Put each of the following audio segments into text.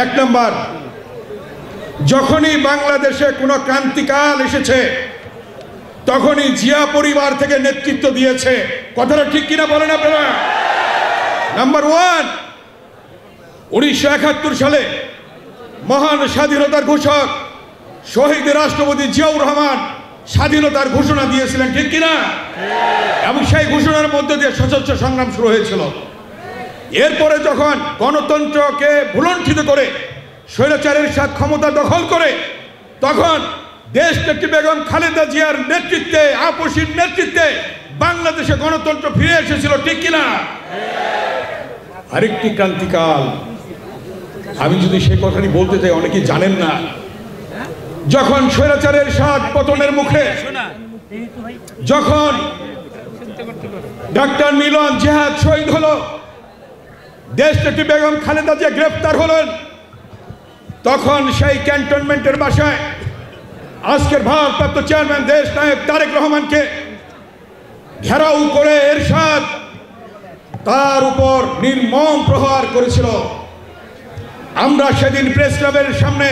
এক নম্বর, যখনই বাংলাদেশে কোনো ক্রান্তিকাল এসেছে তখনই জিয়া পরিবার থেকে নেতৃত্ব দিয়েছে। কথাটা ঠিক কিনা বলেন আপনারা? নাম্বার ওয়ান, 1971 সালে মহান স্বাধীনতার ঘোষক শহীদ রাষ্ট্রপতি জিয়াউর রহমান স্বাধীনতার ঘোষণা দিয়েছিলেন, ঠিক কিনা? এবং সেই ঘোষণার মধ্যে দিয়ে সশস্ত্র সংগ্রাম শুরু হয়েছিল। এরপরে যখন গণতন্ত্রকে ভুলণ্ঠিত করে স্বৈরাচারের সাথে ক্ষমতা দখল করে, তখন দেশনেত্রী বেগম খালেদা জিয়ার নেতৃত্বে, আপসীর নেতৃত্বে বাংলাদেশে গণতন্ত্র ফিরে এসেছিল, ঠিক কিনা? আরেকটি ক্রান্তিকাল, আমি যদি সেই কথাটি বলতে চাই, অনেকেই জানেন না। যখন স্বৈরাচারের সাত পতনের মুখে, যখন ডক্টর মিলন জিহাদ শহীদ হলো, দেশনেত্রী বেগম খালেদা জিয়া গ্রেফতার হলেন, তখন সেই ক্যান্টনমেন্টের বাসায় আজকের ভারপ্রাপ্ত চেয়ারম্যান দেশ নায়ক তারেক রহমানকে ঘেরাও করে এরশাদ তার উপর নির্মম প্রহার করেছিল। আমরা সেদিন প্রেস ক্লাবের সামনে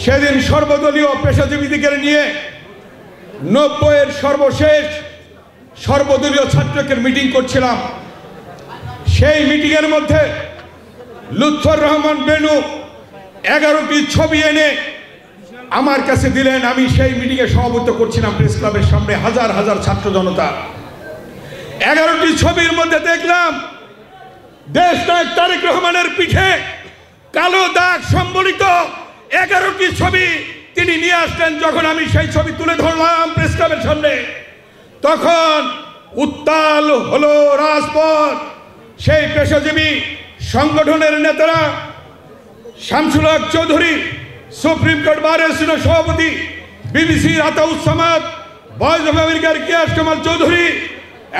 সেদিন সর্বদলীয় পেশাজীবীদের নিয়ে 90-এর সর্বশেষ সর্বদলীয় ছাত্রকের মিটিং করছিলাম। সেই মিটিংয়ের মধ্যে লুৎফর রহমান বেনু 11টি ছবি এনে আমার কাছে দিলেন। আমি সেই মিটিংয়ে সভাপতিত্ব করছিলাম প্রেস ক্লাবের সামনে, হাজার হাজার ছাত্র জনতা। 11টি ছবির মধ্যে দেখলাম দেশ নায়ক তারেক রহমানের পিঠে কালো দাগ সম্বলিত 11টি ছবি তিনি নিয়ে আসলেন। যখন আমি সেই ছবি তুলে ধরলাম প্রেস ক্লাবের সামনে, তখন উত্তাল হলো রাজপথ। সেই পেশাজীবী সংগঠনের নেতারা Shamsul Haque Chowdhury, supreme court bar অ্যাসোসিয়েশনের সভাপতি, বিবিসির আতাউস সামাদ, ভয়েস অফ আমেরিকার কিয়াস কামাল চৌধুরী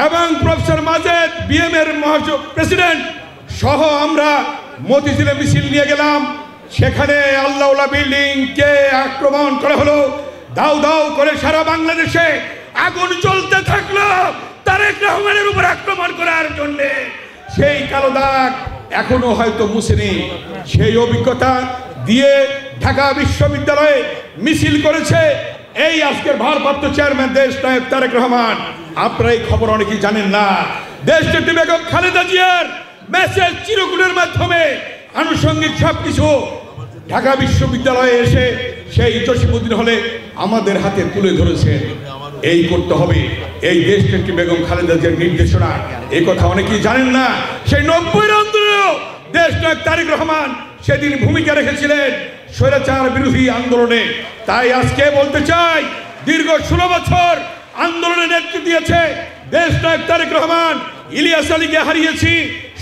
এবং প্রফেসর মাজেদ, বিএম-এর প্রেসিডেন্ট সহ আমরা মতিঝিলে মিছিল নিয়ে গেলাম। সেখানে আল্লাহওয়ালা বিল্ডিংকে আক্রমণ করা হলো। দাউ দাউ করে সারা বাংলাদেশে আগুন জ্বলতে থাকলো তারেক রহমানের উপর আক্রমণ করার জন্য। সেই কালো দাগ এখনো হয়তো মুছেনি। সেই অভিজ্ঞতা দিয়ে ঢাকা বিশ্ববিদ্যালয়ে মিছিল করেছে এই আজকের ভারপ্রাপ্ত চেয়ারম্যান দেশ নায়ক তারেক রহমান। আপনারা এই খবর অনেকেই জানেন না। দেশনেত্রী বেগম খালেদা জিয়ার মেসেজ চিরকুটের মাধ্যমে আনুষঙ্গিক সবকিছু ঢাকা বিশ্ববিদ্যালয়ে এসে সেই জসিমউদ্দিন হলে আমাদের হাতে তুলে ধরেছেন। এই করতে হবে, এই দেশনেত্রী বেগম খালেদা জিয়ার নির্দেশনা। এই কথা অনেকেই জানেন না। সেই 90-এর আন্দোলনেও দেশ নায়ক তারেক রহমান সেদিন ভূমিকা রেখেছিলেন স্বৈরাচার বিরোধী আন্দোলনে। তাই আজকে বলতে চাই, দীর্ঘ 16 বছর আন্দোলনে নেতৃত্ব দিয়েছে দেশ নায়ক তারেক রহমান। ইলিয়াস আলীকে হারিয়েছি,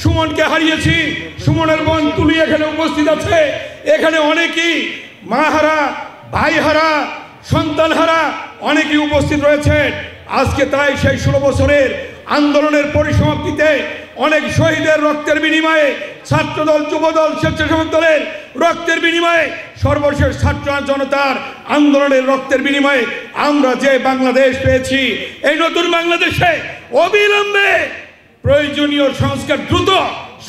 সুমনকে হারিয়েছি, সুমনের বোন তুলি এখানে উপস্থিত আছে। এখানে অনেকেই মাহারা, ভাইহারা, সন্তানহারা অনেকেই উপস্থিত রয়েছেন আজকে। তাই সেই 16 বছরের আন্দোলনের পরিসমাপ্তিতে অনেক শহীদের রক্তের বিনিময়ে, ছাত্রদল, যুবদল, স্বেচ্ছাসেবক দলের রক্তের বিনিময়ে, সর্বশেষ ছাত্র জনতার আন্দোলনের রক্তের বিনিময়ে আমরা যে বাংলাদেশ পেয়েছি, এই নতুন বাংলাদেশে অবিলম্বে প্রয়োজনীয় সংস্কার, দ্রুত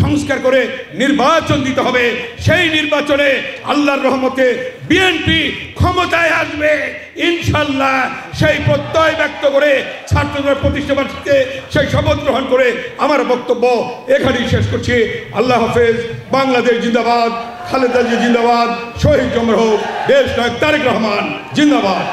সংস্কার করে নির্বাচন দিতে হবে। সেই নির্বাচনে আল্লাহর রহমতে বিএনপি ক্ষমতায় আসবে ইনশাল্লাহ। সেই প্রত্যয় ব্যক্ত করে ছাত্রদের প্রতিষ্ঠাবার্ষিকীতে সেই শপথ গ্রহণ করে আমার বক্তব্য এখানেই শেষ করছি। আল্লাহ হাফেজ। বাংলাদেশ জিন্দাবাদ, খালেদা জিয়া জিন্দাবাদ, শহীদ জমর হোক, দেশ নায়ক তারেক রহমান জিন্দাবাদ।